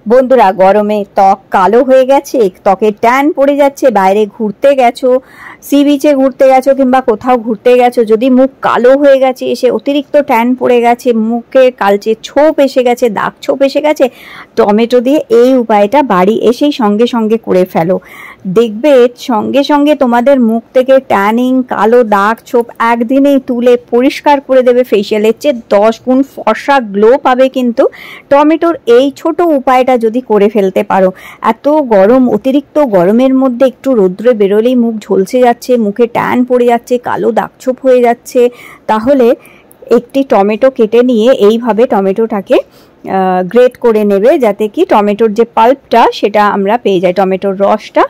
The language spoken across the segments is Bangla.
বন্ধুরা, গরমে ত্বক কালো হয়ে গেছে, ত্বকে ট্যান পড়ে যাচ্ছে, বাইরে ঘুরতে গেছো, সি বিচে ঘুরতে গেছো কিংবা কোথাও ঘুরতে গেছো, যদি মুখ কালো হয়ে গেছে, এসে অতিরিক্ত ট্যান পড়ে গেছে, মুখে কালচে ছোপ এসে গেছে, দাগ ছোপ এসে গেছে, টমেটো দিয়ে এই উপায়টা বাড়ি এসেই সঙ্গে সঙ্গে করে ফেলো। দেখবে সঙ্গে সঙ্গে তোমাদের মুখ থেকে ট্যানিং, কালো দাগ ছোপ একদিনেই তুলে পরিষ্কার করে দেবে। ফেসিয়ালের চেয়ে 10 গুণ ফর্সা গ্লো পাবে কিন্তু টমেটোর এই ছোট উপায়টা যদি করে ফেলতে পারো। এত গরম, অতিরিক্ত গরমের মধ্যে একটু রৌদ্রে বেরোলেই মুখ ঝলসে যাচ্ছে, মুখে ট্যান পড়ে যাচ্ছে, কালো দাগছোপ হয়ে যাচ্ছে, তাহলে একটি টমেটো কেটে নিয়ে এইভাবে টমেটোটাকে গ্রেট করে নেবে, যাতে কি টমেটোর যে পাল্পটা সেটা আমরা পেয়ে যাই, টমেটোর রসটা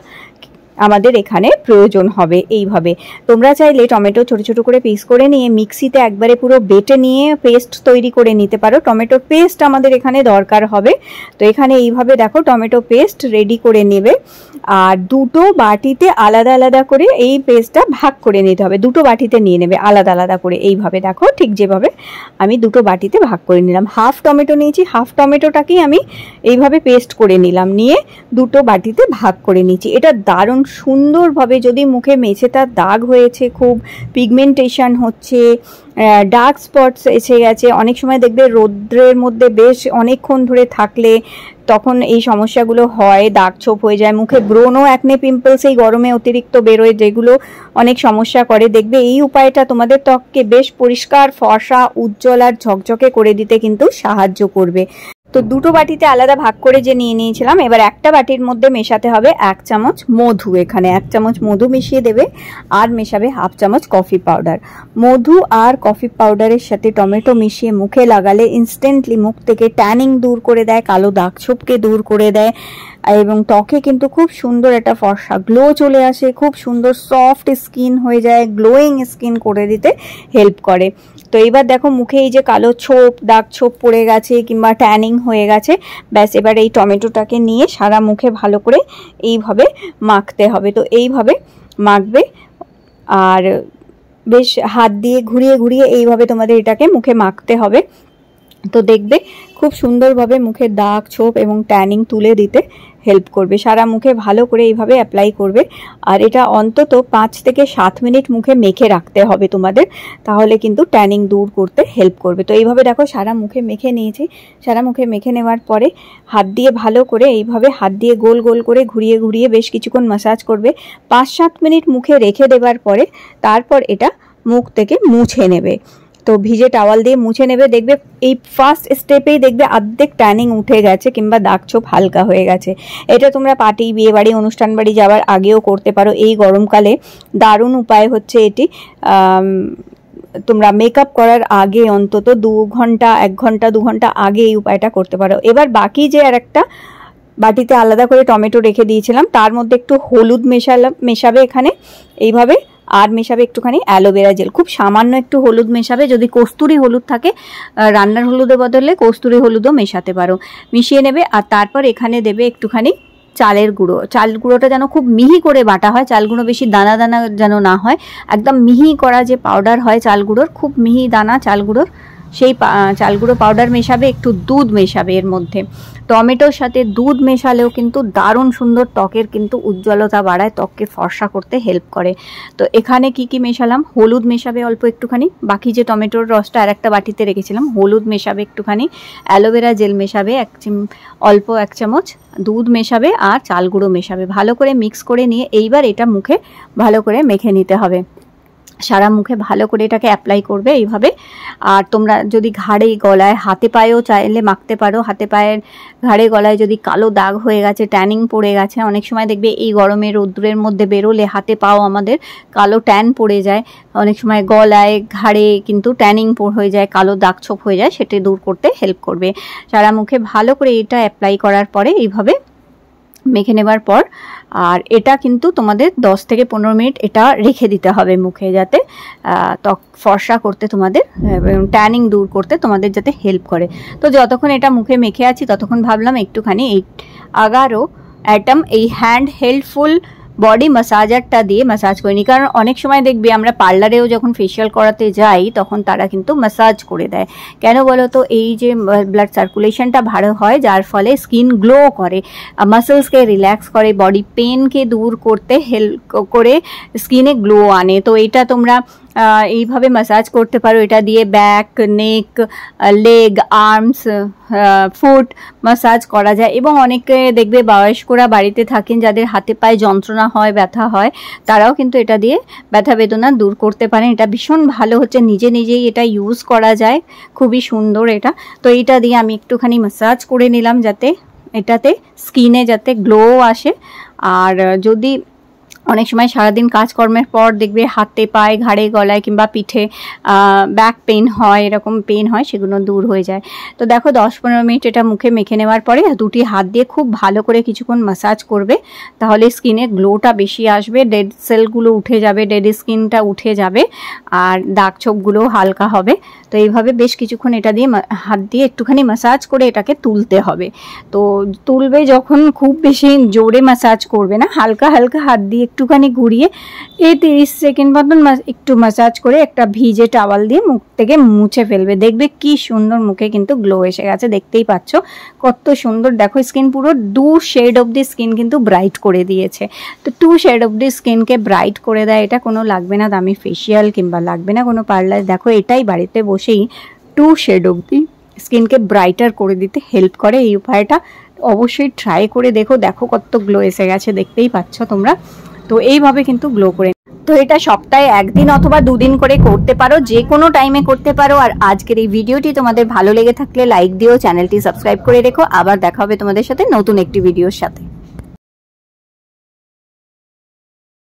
আমাদের এখানে প্রয়োজন হবে। এইভাবে তোমরা চাইলে টমেটো ছোট ছোট করে পিস করে নিয়ে মিক্সিতে একবারে পুরো বেটে নিয়ে পেস্ট তৈরি করে নিতে পারো। টমেটোর পেস্ট আমাদের এখানে দরকার হবে। তো এখানে এইভাবে দেখো টমেটো পেস্ট রেডি করে নেবে, আর দুটো বাটিতে আলাদা আলাদা করে এই পেস্টটা ভাগ করে নিতে হবে। দুটো বাটিতে নিয়ে নেবে আলাদা আলাদা করে, এইভাবে দেখো ঠিক যেভাবে আমি দুটো বাটিতে ভাগ করে নিলাম। হাফ টমেটো নিয়েছি, হাফ টমেটোটাকেই আমি এইভাবে পেস্ট করে নিলাম, নিয়ে দুটো বাটিতে ভাগ করে নিচ্ছি। এটা দারুণ সুন্দরভাবে, যদি মুখে মেছেতার দাগ হয়েছে, খুব পিগমেন্টেশন হচ্ছে, ডার্ক স্পটস এসে গেছে, অনেক সময় দেখবে রৌদ্রের মধ্যে বেশ অনেকক্ষণ ধরে থাকলে তখন এই সমস্যাগুলো হয়, দাগ ছোপ হয়ে যায়, মুখে ব্রণও, অ্যাকনে, পিম্পলস এই গরমে অতিরিক্ত বেরোয়, যেগুলো অনেক সমস্যা করে। দেখবে এই উপায়টা তোমাদের ত্বককে বেশ পরিষ্কার, ফর্সা, উজ্জ্বল আর ঝকঝকে করে দিতে কিন্তু সাহায্য করবে। তো দুটো বাটিতে আলাদা ভাগ করে যে নিয়ে নিয়েছিলাম, এবার একটা বাটির মধ্যে মেশাতে হবে 1 চামচ মধু। এখানে 1 চামচ মধু মিশিয়ে দেবে, আর মেশাবে হাফ চামচ কফি পাউডার। মধু আর কফি পাউডারের সাথে টমেটো মিশিয়ে মুখে লাগালে ইনস্ট্যান্টলি মুখ থেকে ট্যানিং দূর করে দেয়, কালো দাগ ছোপকে দূর করে দেয়, এবং ত্বকে কিন্তু খুব সুন্দর একটা ফর্সা গ্লো চলে আসে, খুব সুন্দর সফট স্কিন হয়ে যায়, গ্লোয়িং স্কিন করে দিতে হেল্প করে। তো এবার দেখো মুখে এই যে কালো ছোপ, দাগ ছোপ পড়ে গেছে কিংবা ট্যানিং হয়ে গেছে, ব্যাস এবার এই টমেটোটাকে নিয়ে সারা মুখে ভালো করে এইভাবে মাখতে হবে। তো এইভাবে মাখবে, আর বেশ হাত দিয়ে ঘুরিয়ে ঘুরিয়ে এইভাবে তোমাদের এটাকে মুখে মাখতে হবে। তো দেখবে খুব সুন্দরভাবে মুখের দাগ ছোপ এবং ট্যানিং তুলে দিতে হেল্প করবে। সারা মুখে ভালো করে এইভাবে অ্যাপ্লাই করবে, আর এটা অন্তত 5 থেকে 7 মিনিট মুখে মেখে রাখতে হবে তোমাদের, তাহলে কিন্তু ট্যানিং দূর করতে হেল্প করবে। তো এইভাবে দেখো সারা মুখে মেখে নিয়েছি। সারা মুখে মেখে নেওয়ার পরে হাত দিয়ে ভালো করে এইভাবে হাত দিয়ে গোল গোল করে ঘুরিয়ে ঘুরিয়ে বেশ কিছুক্ষণ ম্যাসাজ করবে। 5-7 মিনিট মুখে রেখে দেওয়ার পরে তারপর এটা মুখ থেকে মুছে নেবে। তো ভিজে টাওয়াল দিয়ে মুছে নেবে। দেখবে এই ফার্স্ট স্টেপেই দেখবে অর্ধেক ট্যানিং উঠে গেছে কিংবা দাগ ছোপ হালকা হয়ে গেছে। এটা তোমরা পার্টি, বিয়ে বাড়ি, অনুষ্ঠান বাড়ি যাওয়ার আগেও করতে পারো। এই গরমকালে দারুণ উপায় হচ্ছে এটি। তোমরা মেকআপ করার আগে অন্তত 2 ঘন্টা, 1 ঘন্টা, 2 ঘন্টা আগে এই উপায়টা করতে পারো। এবার বাকি যে আর একটা বাটিতে আলাদা করে টমেটো রেখে দিয়েছিলাম, তার মধ্যে একটু হলুদ মেশাবে এখানে এইভাবে, আর মেশাবে একটুখানি অ্যালোভেরা জেল, খুব সামান্য একটু হলুদ মেশাবে। যদি কস্তুরি হলুদ থাকে, রান্নার হলুদের বদলে কস্তুরি হলুদও মেশাতে পারো। মিশিয়ে নেবে, আর তারপর এখানে দেবে একটুখানি চালের গুঁড়ো। চাল গুঁড়োটা যেন খুব মিহি করে বাটা হয়, চাল গুঁড়ো বেশি দানা দানা যেন না হয়, একদম মিহি করা যে পাউডার হয় চাল গুঁড়োর, খুব মিহি দানা চাল গুঁড়োর, সেই চাল গুঁড়ো পাউডার মেশাবে। একটু দুধ মেশাবে এর মধ্যে। টমেটোর সাথে দুধ মেশালেও কিন্তু দারুণ সুন্দর ত্বকের কিন্তু উজ্জ্বলতা বাড়ায়, ত্বককে ফর্সা করতে হেল্প করে। তো এখানে কি কি মেশালাম, হলুদ মেশাবে অল্প একটুখানি, বাকি যে টমেটোর রসটা আর একটা বাটিতে রেখেছিলাম, হলুদ মেশাবে একটুখানি, অ্যালোভেরা জেল মেশাবে অল্প 1 চামচ, দুধ মেশাবে, আর চাল গুঁড়ো মেশাবে। ভালো করে মিক্স করে নিয়ে এইবার এটা মুখে ভালো করে মেখে নিতে হবে। সারা মুখে ভালো করে এটাকে অ্যাপ্লাই করবে এইভাবে। আর তোমরা যদি ঘাড়ে, গলায়, হাতে পায়েও চাইলে মাখতে পারো। হাতে পায়ের, ঘাড়ে, গলায় যদি কালো দাগ হয়ে গেছে, ট্যানিং পড়ে গেছে, অনেক সময় দেখবে এই গরমে রৌদ্রের মধ্যে বেরোলে হাতে পাও আমাদের কালো ট্যান পড়ে যায়, অনেক সময় গলায়, ঘাড়ে কিন্তু ট্যানিং হয়ে যায়, কালো দাগ ছোপ হয়ে যায়, সেটা দূর করতে হেল্প করবে। সারা মুখে ভালো করে এটা অ্যাপ্লাই করার পরে এইভাবে মেখে নেবার পর, আর এটা কিন্তু তোমাদের 10 থেকে 15 মিনিট এটা রেখে দিতে হবে মুখে, যাতে ত্বক ফর্সা করতে তোমাদের, ট্যানিং দূর করতে তোমাদের যাতে হেল্প করে। তো যতক্ষণ এটা মুখে মেখে আছি ততক্ষণ ভাবলাম একটুখানি এই 11 অ্যাটম এই হ্যান্ড হেল্ডফুল বডি ম্যাসাজারটা দিয়ে ম্যাসাজ করে নিই। কারণ অনেক সময় দেখবে আমরা পার্লারেও যখন ফেশিয়াল করাতে যাই তখন তারা কিন্তু ম্যাসাজ করে দেয়। কেন বলো তো? এই যে ব্লাড সার্কুলেশনটা ভালো হয়, যার ফলে স্কিন গ্লো করে, মাসেলসকে রিল্যাক্স করে, বডি পেনকে দূর করতে হেল্প করে স্কিনে গ্লো আনে। তো এটা তোমরা এইভাবে ম্যাসাজ করতে পারো। এটা দিয়ে ব্যাক, নেক, লেগ, আর্মস, ফুট ম্যাসাজ করা যায়। এবং অনেকে দেখবে বয়স্করা বাড়িতে থাকেন যাদের হাতে পায়ে যন্ত্রণা হয়, ব্যথা হয়, তারাও কিন্তু এটা দিয়ে ব্যথা বেদনা দূর করতে পারেন। এটা ভীষণ ভালো হচ্ছে, নিজে নিজেই এটা ইউজ করা যায়, খুবই সুন্দর এটা। তো এইটা দিয়ে আমি একটুখানি ম্যাসাজ করে নিলাম যাতে এটাতে স্কিনে যাতে গ্লো আসে। আর যদি অনেক সময় সারাদিন কাজকর্মের পর দেখবে হাতে পায়ে, ঘাড়ে, গলায় কিংবা পিঠে ব্যাক পেন হয়, এরকম পেন হয়, সেগুলো দূর হয়ে যায়। তো দেখো 10-15 মিনিট এটা মুখে মেখে নেওয়ার পরে দুটি হাত দিয়ে খুব ভালো করে কিছুক্ষণ ম্যাসাজ করবে, তাহলে স্কিনে গ্লোটা বেশি আসবে, ডেড সেলগুলো উঠে যাবে, ডেড স্কিনটা উঠে যাবে, আর দাগ ছোপগুলো হালকা হবে। তো এইভাবে বেশ কিছুক্ষণ এটা দিয়ে হাত দিয়ে একটুখানি ম্যাসাজ করে এটাকে তুলতে হবে। তো তুলবে যখন খুব বেশি জোরে ম্যাসাজ করবে না, হালকা হালকা হাত দিয়ে একটুখানি ঘুরিয়ে এই 30 সেকেন্ড মতন একটু ম্যাসাজ করে একটা ভিজে টাওয়াল দিয়ে মুখ থেকে মুছে ফেলবে। দেখবে কি সুন্দর মুখে কিন্তু গ্লো এসে গেছে, দেখতেই পাচ্ছ কত সুন্দর। দেখো স্কিন পুরো 2 শেড অফ দি স্কিন কিন্তু ব্রাইট করে দিয়েছে। তো 2 শেড অফ দি স্কিনকে ব্রাইট করে দেয়, এটা কোনো লাগবে না দামি ফেশিয়াল কিংবা লাগবে না কোনো পার্লার। দেখো এটাই বাড়িতে বসেই 2 শেড অফ দি স্কিনকে ব্রাইটার করে দিতে হেল্প করে। এই উপায়টা অবশ্যই ট্রাই করে দেখো, দেখো কত গ্লো এসে গেছে, দেখতেই পাচ্ছ তোমরা। তো এইভাবে কিন্তু গ্লো করে, তো এটা সপ্তাহে 1 দিন অথবা 2 দিন করে করতে পারো, যে কোনো টাইমে করতে পারো। আর আজকের এই ভিডিওটি তোমাদের ভালো লেগে থাকলে লাইক দিও, চ্যানেলটি সাবস্ক্রাইব করে রেখো। আবার দেখা হবে তোমাদের সাথে নতুন একটি ভিডিওর সাথে।